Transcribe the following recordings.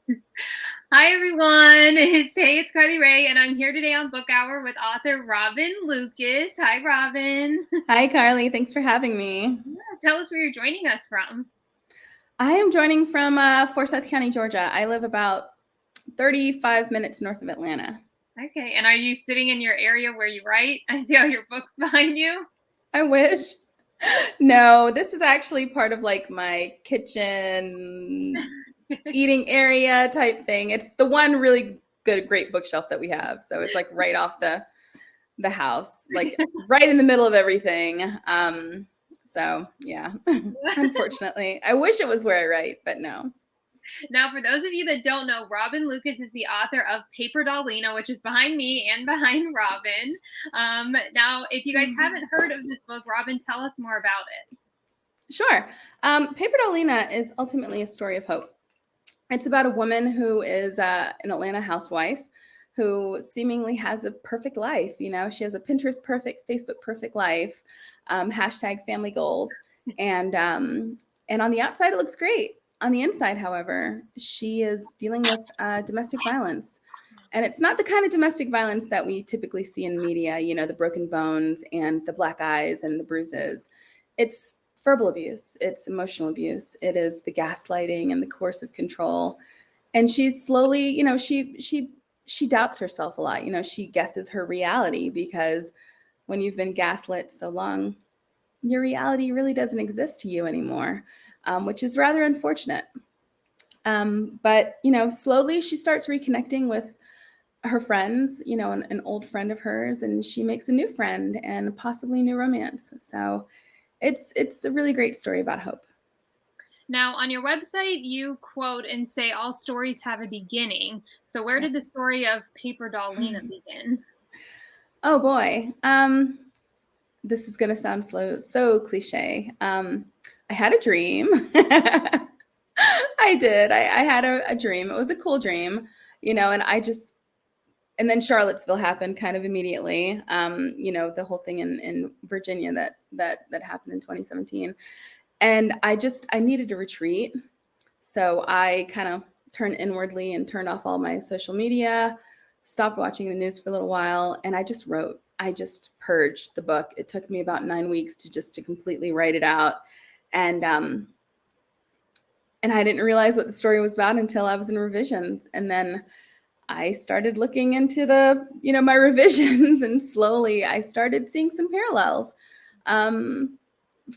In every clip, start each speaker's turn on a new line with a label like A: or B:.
A: Hi everyone, it's Carly Rae, and I'm here today on Book Hour with author Robyn Lucas. Hi, Robyn.
B: Hi, Carly. Thanks for having me.
A: Yeah, tell us where you're joining us from.
B: I am joining from Forsyth County, Georgia. I live about 35 minutes north of Atlanta.
A: Okay, and are you sitting in your area where you write? I see all your books behind you.
B: I wish. No, this is actually part of like my kitchen eating area type thing. It's the one really great bookshelf that we have. So it's like right off the house, like right in the middle of everything. So yeah, unfortunately, I wish it was where I write, but no.
A: Now, for those of you that don't know, Robyn Lucas is the author of Doll Lina, which is behind me and behind Robyn. Now, if you guys haven't heard of this book, Robyn, tell us more about it.
B: Sure. Doll Lina is ultimately a story of hope. It's about a woman who is an Atlanta housewife who seemingly has a perfect life. You know, she has a Pinterest perfect, Facebook perfect life, hashtag family goals. And on the outside, it looks great. On the inside, however, she is dealing with domestic violence. And it's not the kind of domestic violence that we typically see in media, you know, the broken bones and the black eyes and the bruises. It's verbal abuse, it's emotional abuse, it is the gaslighting and the coercive control. And she's slowly, you know, she doubts herself a lot. You know, she guesses her reality because when you've been gaslit so long, your reality really doesn't exist to you anymore, which is rather unfortunate. But, you know, slowly she starts reconnecting with her friends, you know, an old friend of hers, and she makes a new friend and possibly new romance. So it's a really great story about hope.
A: Now, on your website, you quote and say all stories have a beginning. So, where did the
B: Yes.
A: story of Doll Lina begin?
B: Oh boy. This is gonna sound so cliche. I had a dream. I did. I had a dream. It was a cool dream, you know, and then Charlottesville happened kind of immediately. You know, the whole thing in Virginia that happened in 2017. And I needed a retreat. So I kind of turned inwardly and turned off all my social media, stopped watching the news for a little while, and I just wrote. I just purged the book. It took me about 9 weeks to completely write it out. And and I didn't realize what the story was about until I was in revisions. And then I started looking into my revisions, and slowly I started seeing some parallels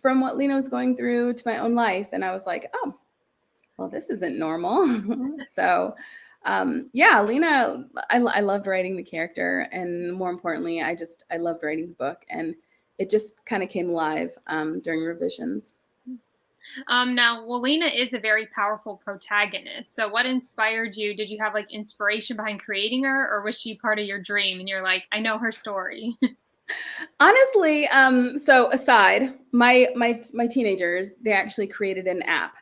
B: from what Lena was going through to my own life. And I was like, oh, well, this isn't normal. So, yeah, Lena, I loved writing the character. And more importantly, I loved writing the book. And it just kind of came alive during revisions.
A: Now, Lena is a very powerful protagonist. So, what inspired you? Did you have like inspiration behind creating her, or was she part of your dream and you're like, I know her story?
B: Honestly, so aside, my teenagers, they actually created an app.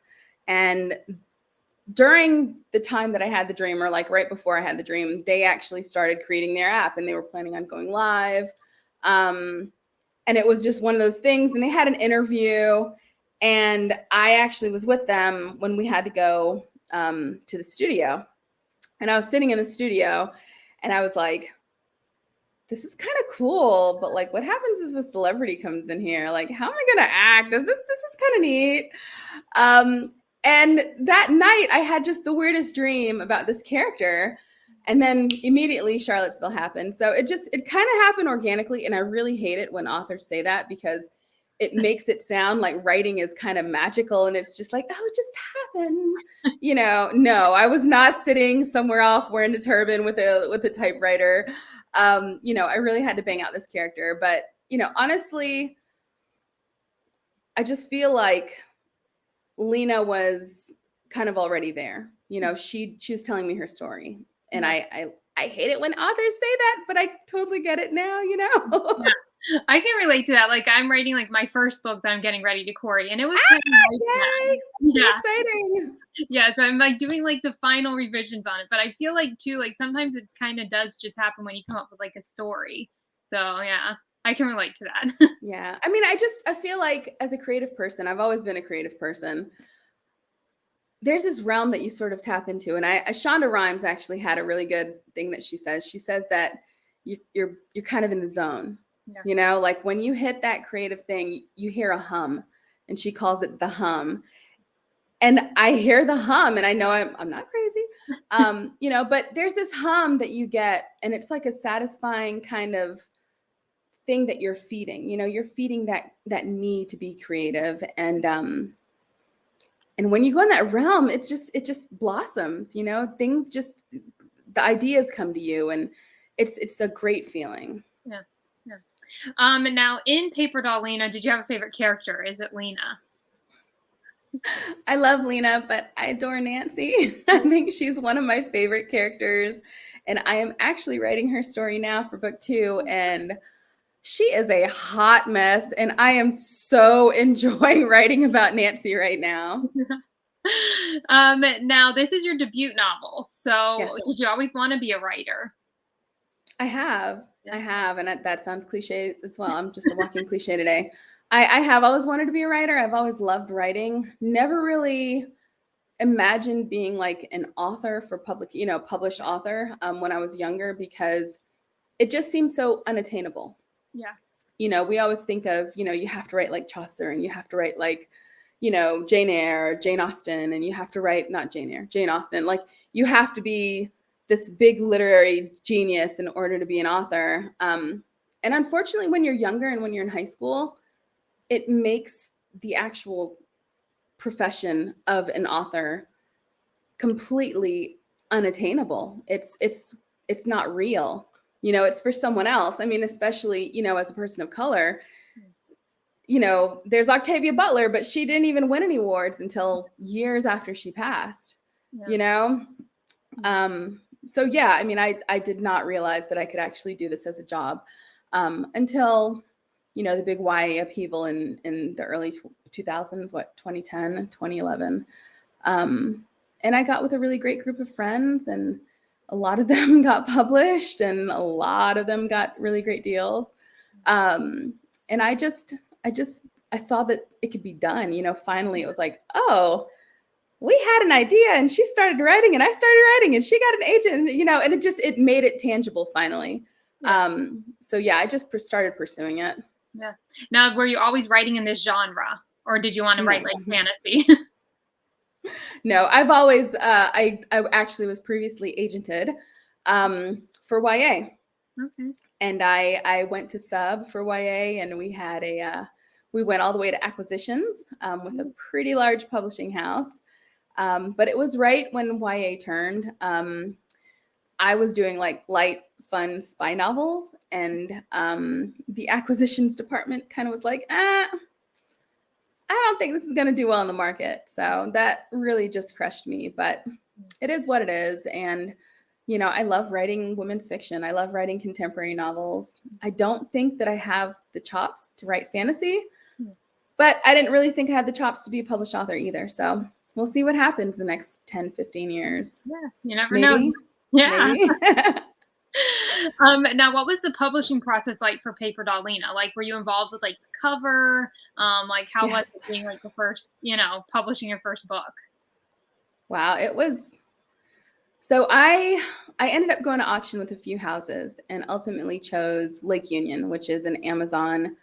B: And during the time that I had the dream, or like right before I had the dream, they actually started creating their app and they were planning on going live. And it was just one of those things. And they had an interview, and I actually was with them when we had to go to the studio. And I was sitting in the studio, and I was like, this is kind of cool, but like, what happens if a celebrity comes in here? Like, how am I gonna act? This is kind of neat. And that night, I had just the weirdest dream about this character, and then immediately Charlottesville happened. So it kind of happened organically, and I really hate it when authors say that because it makes it sound like writing is kind of magical, and it's just like, oh, it just happened. You know, no, I was not sitting somewhere off wearing a turban with a typewriter. You know, I really had to bang out this character. But, you know, honestly, I just feel like Lena was kind of already there. You know, she was telling me her story. And
A: Yeah.
B: I hate it when authors say that, but I totally get it now, you know?
A: Yeah. I can relate to that. Like, I'm writing like my first book that I'm getting ready to Corey, and it was kind of
B: Ah,
A: like that.
B: yay! So
A: Yeah.
B: exciting.
A: Yeah. So I'm like doing like the final revisions on it. But I feel like too, like sometimes it kind of does just happen when you come up with like a story. So yeah, I can relate to that.
B: Yeah. I mean, I feel like as a creative person, I've always been a creative person. there's this realm that you sort of tap into. And Shonda Rhimes actually had a really good thing that she says. She says that you're kind of in the zone, like when you hit that creative thing, you hear a hum, and she calls it the hum. And I hear the hum, and I know I'm not crazy, but there's this hum that you get, and it's like a satisfying kind of thing that you're feeding. You're feeding that need to be creative, and when you go in that realm, it just blossoms. Things the ideas come to you, and it's a great feeling.
A: Yeah. Now in Paper Doll Lina, did you have a favorite character? Is it Lena?
B: I love Lena, but I adore Nancy. I think she's one of my favorite characters. And I am actually writing her story now for book 2. And she is a hot mess. And I am so enjoying writing about Nancy right now.
A: Now, this is your debut novel. So
B: Yes.
A: Did you always want to be a writer?
B: I have. And that sounds cliche as well. I'm just a walking cliche today. I have always wanted to be a writer. I've always loved writing. Never really imagined being like an author for published author when I was younger, because it just seemed so unattainable.
A: Yeah.
B: We always think of, you have to write like Chaucer, and you have to write like, Jane Eyre, or Jane Austen, and you have to write, not Jane Eyre, Jane Austen. Like, you have to be this big literary genius in order to be an author. And unfortunately, when you're younger and when you're in high school, it makes the actual profession of an author completely unattainable. It's not real. It's for someone else. I mean, especially, as a person of color, there's Octavia Butler, but she didn't even win any awards until years after she passed, So yeah, I mean, I did not realize that I could actually do this as a job until the big YA upheaval in the early 2000s, 2010, 2011. And I got with a really great group of friends, and a lot of them got published, and a lot of them got really great deals. And I saw that it could be done. Finally, it was like, oh, we had an idea, and she started writing, and I started writing, and she got an agent, and it made it tangible finally.
A: Yeah.
B: So yeah, I just started pursuing it.
A: Yeah. Now, were you always writing in this genre, or did you want to write like fantasy?
B: No, I've always, I actually was previously agented for YA.
A: Okay.
B: And I went to sub for YA, and we had we went all the way to acquisitions with a pretty large publishing house. But it was right when YA turned. I was doing like light, fun spy novels, and the acquisitions department kind of was like, I don't think this is going to do well in the market. So that really just crushed me, but it is what it is. And, I love writing women's fiction. I love writing contemporary novels. I don't think that I have the chops to write fantasy, but I didn't really think I had the chops to be a published author either. So we'll see what happens the next 10, 15 years.
A: Yeah, you never know. Yeah. Now, what was the publishing process like for Paper Doll Lina? Like, were you involved with like the cover? Like, how was it being like the first, publishing your first book?
B: Wow, it was. So I ended up going to auction with a few houses, and ultimately chose Lake Union, which is an Amazon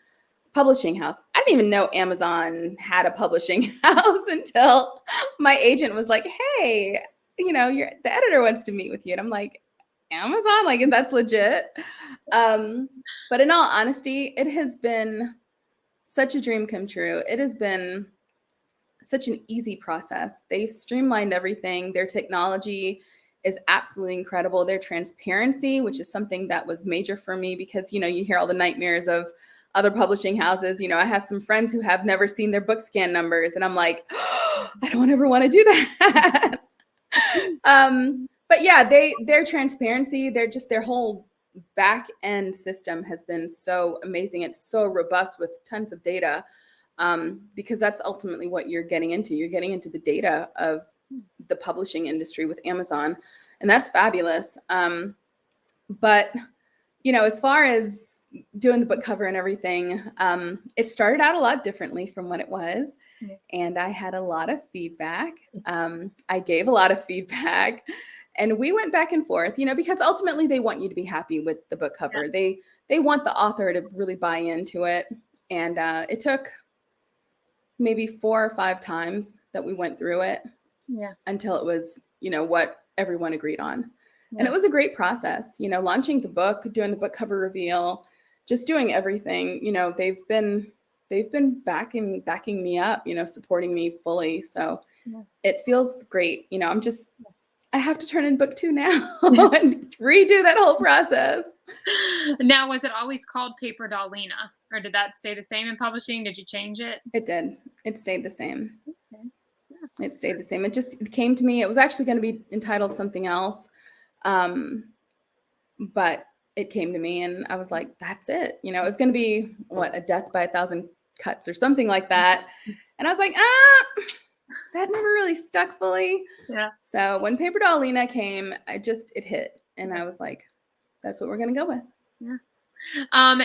B: publishing house. I didn't even know Amazon had a publishing house until my agent was like, hey, the editor wants to meet with you. And I'm like, Amazon? Like, that's legit. But in all honesty, it has been such a dream come true. It has been such an easy process. They've streamlined everything. Their technology is absolutely incredible. Their transparency, which is something that was major for me, because, you hear all the nightmares of other publishing houses. I have some friends who have never seen their book scan numbers, and I'm like, oh, I don't ever want to do that. But yeah, their transparency, their whole back end system has been so amazing. It's so robust with tons of data, because that's ultimately what you're getting into. You're getting into the data of the publishing industry with Amazon, and that's fabulous. But as far as doing the book cover and everything, it started out a lot differently from what it was.
A: Yeah.
B: And I had a lot of feedback. I gave a lot of feedback, and we went back and forth, because ultimately they want you to be happy with the book cover. Yeah. They want the author to really buy into it. And it took maybe 4 or 5 times that we went through it until it was, what everyone agreed on. Yeah. And it was a great process, launching the book, doing the book cover reveal, just doing everything. They've been backing me up, supporting me fully. So it feels great. I have to turn in book 2 now and redo that whole process.
A: Now, was it always called Paper Doll Lina, or did that stay the same in publishing? Did you change it?
B: It did. It stayed the same. Okay. Yeah. It stayed the same. It came to me. It was actually going to be entitled something else. But it came to me and I was like, that's it. It was going to be A Death by 1,000 Cuts or something like that. And I was like, that never really stuck fully.
A: Yeah.
B: So when Paper Doll Lina came, it hit. And I was like, that's what we're going to go with.
A: Yeah.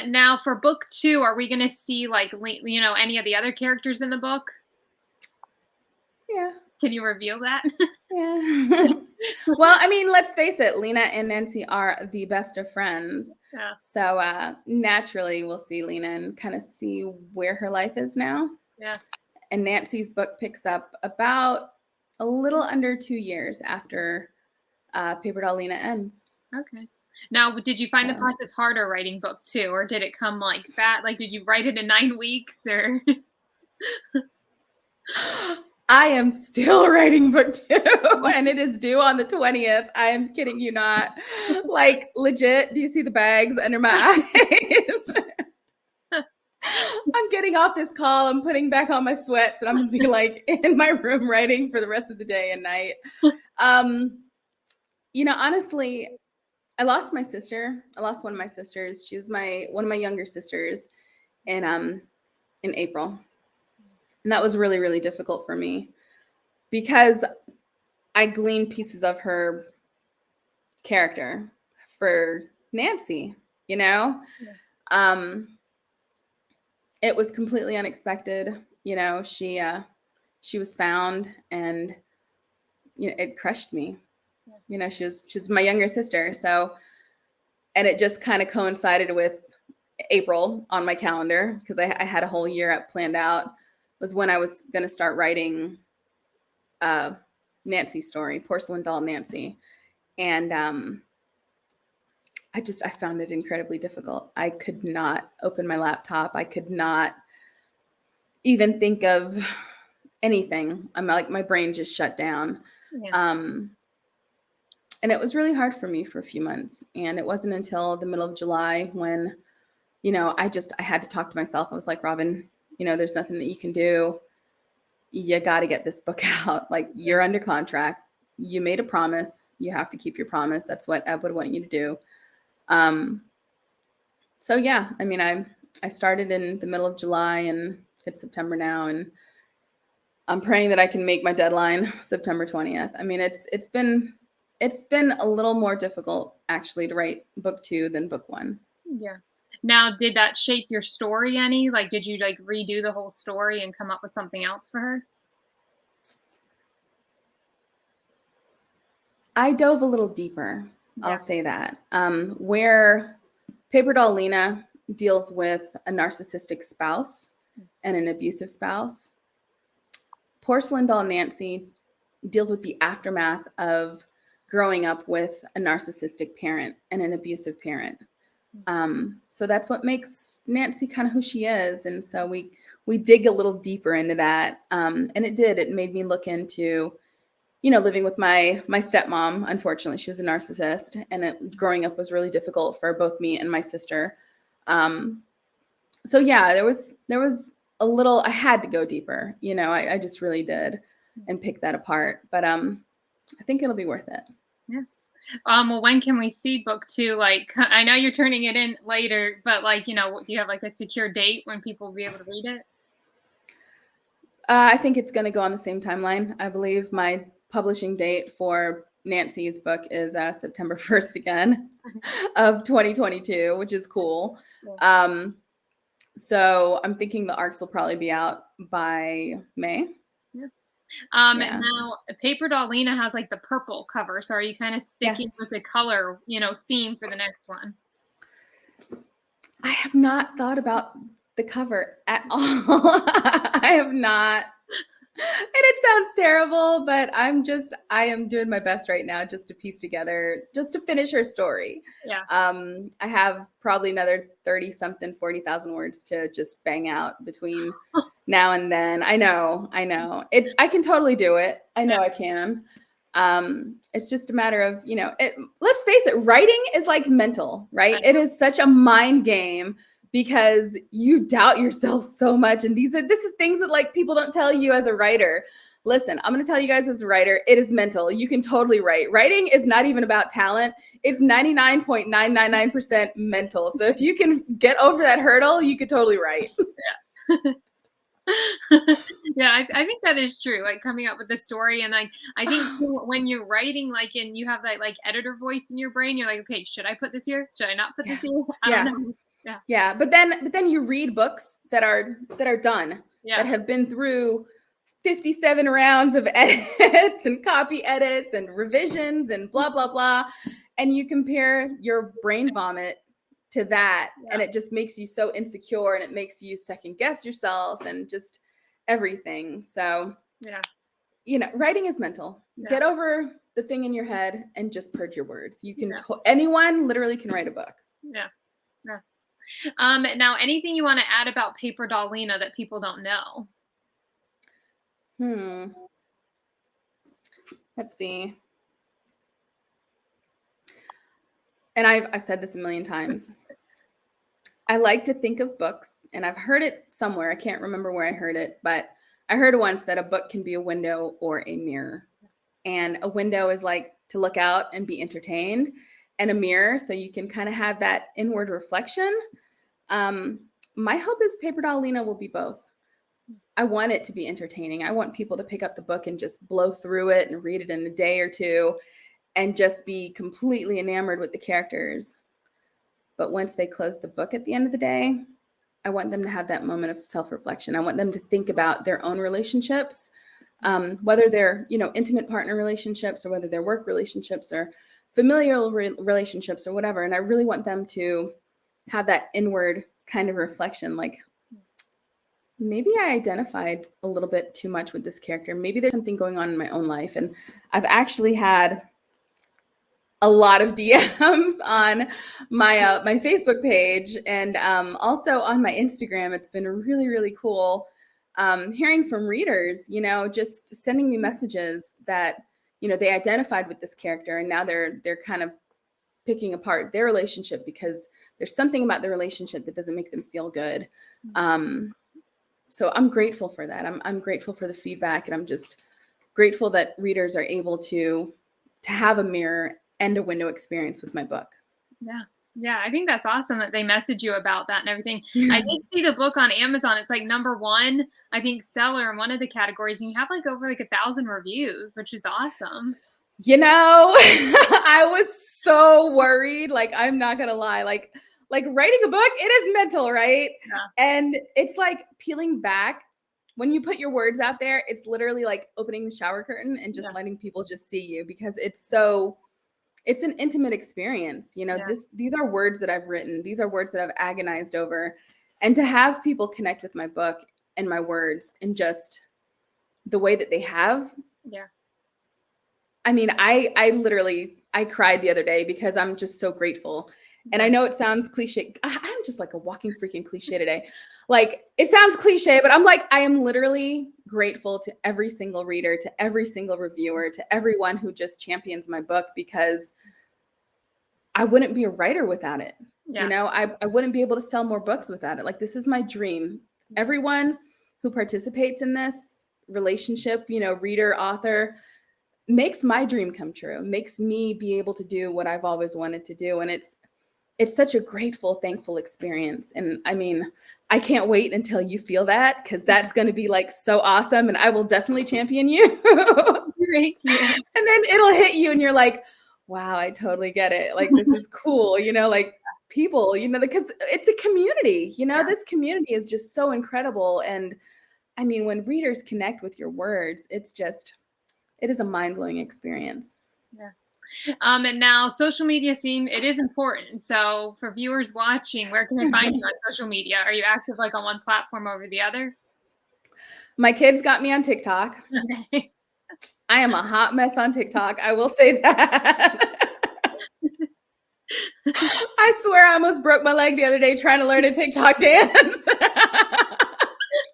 A: Now for book 2, are we going to see any of the other characters in the book?
B: Yeah.
A: Can you reveal that?
B: Yeah. Well, let's face it. Lena and Nancy are the best of friends.
A: Yeah.
B: So naturally we'll see Lena and kind of see where her life is now.
A: Yeah.
B: And Nancy's book picks up about a little under 2 years after Paper Doll Lina ends.
A: Okay. Now, did you find the process harder writing book 2, or did it come that? Did you write it in 9 weeks, or?
B: I am still writing book 2, and it is due on the 20th. I am kidding you not. Legit, do you see the bags under my eyes? I'm getting off this call. I'm putting back on my sweats, and I'm going to be in my room writing for the rest of the day and night. Honestly, I lost my sister. I lost one of my sisters. She was one of my younger sisters in April. And that was really, really difficult for me because I gleaned pieces of her character for Nancy, Yeah. It was completely unexpected. She was found and, it crushed me. She was my younger sister. So, and it just kind of coincided with April on my calendar because I had a whole year up planned out. Was when I was going to start writing Nancy's story, Porcelain Doll Nancy. And I found it incredibly difficult. I could not open my laptop. I could not even think of anything. My brain just shut down. Yeah. And it was really hard for me for a few months. And it wasn't until the middle of July when, I had to talk to myself. I was like, Robyn, there's nothing that you can do. You got to get this book out. You're under contract. You made a promise. You have to keep your promise. That's what Eb would want you to do. So yeah, I started in the middle of July and it's September now. And I'm praying that I can make my deadline September 20th. It's been a little more difficult actually to write book 2 than book 1.
A: Yeah. Now, did that shape your story any? Did you redo the whole story and come up with something else for her?
B: I dove a little deeper. Yeah. I'll say that. Where Paper Doll Lina deals with a narcissistic spouse and an abusive spouse, Porcelain Doll Nancy deals with the aftermath of growing up with a narcissistic parent and an abusive parent. So that's what makes Nancy kind of who she is. And so we dig a little deeper into that. And it made me look into, living with my stepmom. Unfortunately, she was a narcissist, and growing up was really difficult for both me and my sister. So yeah, there was a little, I had to go deeper, I just really did and pick that apart, but, I think it'll be worth it.
A: Yeah. Well, when can we see book 2? I know you're turning it in later, but do you have a secure date when people will be able to read it?
B: I think it's going to go on the same timeline. I believe my publishing date for Nancy's book is September 1st again of 2022, which is cool. So I'm thinking the arcs will probably be out by May.
A: Yeah. Now Paper Doll Lina has like the purple cover. So are you kind of sticking with the color, theme for the next one?
B: I have not thought about the cover at all. I have not. And it sounds terrible, but I am doing my best right now just to piece together, just to finish her story.
A: Yeah.
B: I have probably another 30-something, 40,000 words to just bang out between now and then. I know. I can totally do it. I know I can. It's just a matter of, let's face it, writing is like mental, right? It is such a mind game because you doubt yourself so much. And this is things that like people don't tell you as a writer. Listen, I'm going to tell you guys as a writer, it is mental. You can totally write. Writing is not even about talent. It's 99.999% mental. So if you can get over that hurdle, you could totally write.
A: Yeah. Yeah, I think that is true. Like coming up with the story, and like I think when you're writing, like, and you have that like editor voice in your brain, you're like, okay, should I put this here? Should I not put this here? I don't know.
B: Yeah. But then you read books that are done, that have been through 57 rounds of edits and copy edits and revisions and blah blah blah, and you compare your brain vomit to that, and it just makes you so insecure, and it makes you second guess yourself and just everything. So writing is mental. Get over the thing in your head and just purge your words. You can anyone literally can write a book.
A: Now anything you want to add about Paper Doll Lina that people don't know?
B: Let's see. And I've said this a million times. I like to think of books, and I've heard it somewhere. I can't remember where I heard it, but I heard once that a book can be a window or a mirror. And a window is like to look out and be entertained, and a mirror so you can kind of have that inward reflection. My hope is Paper Doll Lina will be both. I want it to be entertaining. I want people to pick up the book and just blow through it and read it in a day or two and just be completely enamored with the characters. But once they close the book at the end of the day, I want them to have that moment of self-reflection. I want them to think about their own relationships, whether they're, intimate partner relationships or whether they're work relationships or familial relationships or whatever. And I really want them to have that inward kind of reflection, like, maybe I identified a little bit too much with this character. Maybe there's something going on in my own life. And I've actually had a lot of DMs on my my Facebook page and also on my Instagram. It's been really, really cool hearing from readers, just sending me messages that, they identified with this character, and now they're kind of picking apart their relationship because there's something about the relationship that doesn't make them feel good. So I'm grateful for that. I'm grateful for the feedback, and I'm just grateful that readers are able to have a mirror and a window experience with my book.
A: Yeah, I think that's awesome that they message you about that and everything. I did see the book on Amazon. It's like #1, I think, seller in one of the categories, and you have like over like 1,000 reviews, which is awesome.
B: I was so worried. Like, I'm not gonna lie. Like writing a book, it is mental, right? And it's like peeling back. When you put your words out there, it's literally like opening the shower curtain and just letting people just see you, because it's an intimate experience. These are words that I've written. These are words that I've agonized over. And to have people connect with my book and my words in just the way that they have. I mean, I cried the other day because I'm just so grateful. And I know it sounds cliche. I'm just like a walking freaking cliche today. Like, it sounds cliche, but I'm like, I am literally grateful to every single reader, to every single reviewer, to everyone who just champions my book, because I wouldn't be a writer without it. I wouldn't be able to sell more books without it. Like, this is my dream. Everyone who participates in this relationship, reader, author, makes my dream come true, makes me be able to do what I've always wanted to do. And it's such a grateful, thankful experience. And I mean, I can't wait until you feel that, because that's going to be like so awesome. And I will definitely champion you.
A: Thank you.
B: And then it'll hit you and you're like, wow, I totally get it. Like, this is cool, like people, because it's a community, this community is just so incredible. And I mean, when readers connect with your words, it is a mind-blowing experience.
A: Yeah. And now social media it is important. So for viewers watching, where can they find you on social media? Are you active like on one platform over the other?
B: My kids got me on TikTok.
A: Okay.
B: I am a hot mess on TikTok. I will say that. I swear I almost broke my leg the other day trying to learn a TikTok dance. I'm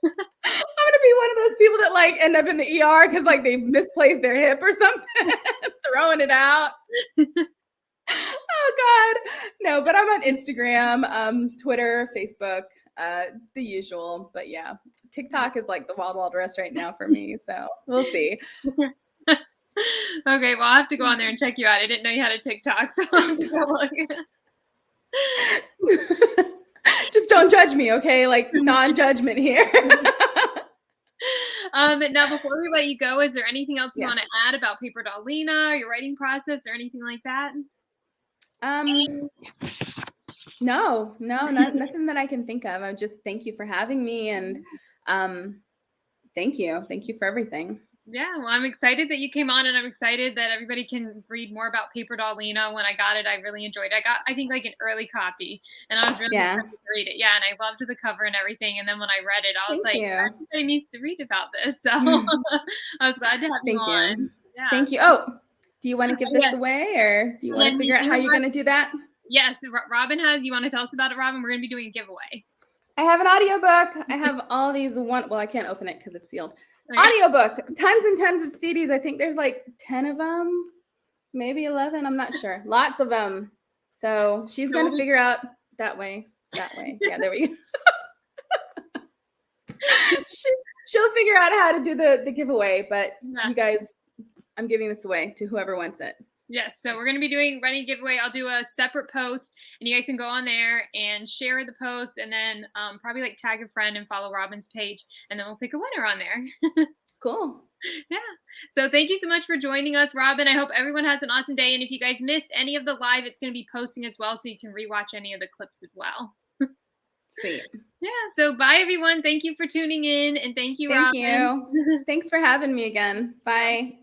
B: going to be one of those people that like end up in the ER because like they misplaced their hip or something, throwing it out. Oh God. No, but I'm on Instagram, Twitter, Facebook, the usual. But yeah, TikTok is like the wild, wild west right now for me. So we'll see.
A: Okay, well, I'll have to go on there and check you out. I didn't know you had a TikTok, so I'll have to go look.
B: Just don't judge me, okay? Like non-judgment here.
A: Now, before we let you go, is there anything else you want to add about Paper Doll Lina, your writing process, or anything like that?
B: No, nothing that I can think of. I just thank you for having me, and thank you for everything.
A: Yeah, well, I'm excited that you came on, and I'm excited that everybody can read more about Paper Doll Lina. When I got it, I really enjoyed it. I think, like an early copy, and I was really excited to read it. Yeah, and I loved the cover and everything. And then when I read it, I was like, everybody needs to read about this. So I was glad to have you on. Yeah.
B: Thank you. Oh, do you want to give this away, or do you want to figure out how you're going to do that?
A: Yes, Robyn you want to tell us about it, Robyn? We're going to be doing a giveaway.
B: I have an audiobook. I have all these well, I can't open it because it's sealed. Audiobook, tons and tons of CDs. I think there's like 10 of them, maybe 11. I'm not sure. Lots of them. So she's going to figure out that way. Yeah, there we go. She'll figure out how to do the giveaway. But you guys, I'm giving this away to whoever wants it.
A: Yes, so we're going to be running a giveaway. I'll do a separate post, and you guys can go on there and share the post, and then probably like tag a friend and follow Robyn's page, and then we'll pick a winner on there.
B: Cool.
A: Yeah. So thank you so much for joining us, Robyn. I hope everyone has an awesome day, and if you guys missed any of the live, it's going to be posting as well, so you can rewatch any of the clips as well.
B: Sweet.
A: Yeah. So bye, everyone. Thank you for tuning in, and thank you, Robyn.
B: Thank you. Thanks for having me again. Bye.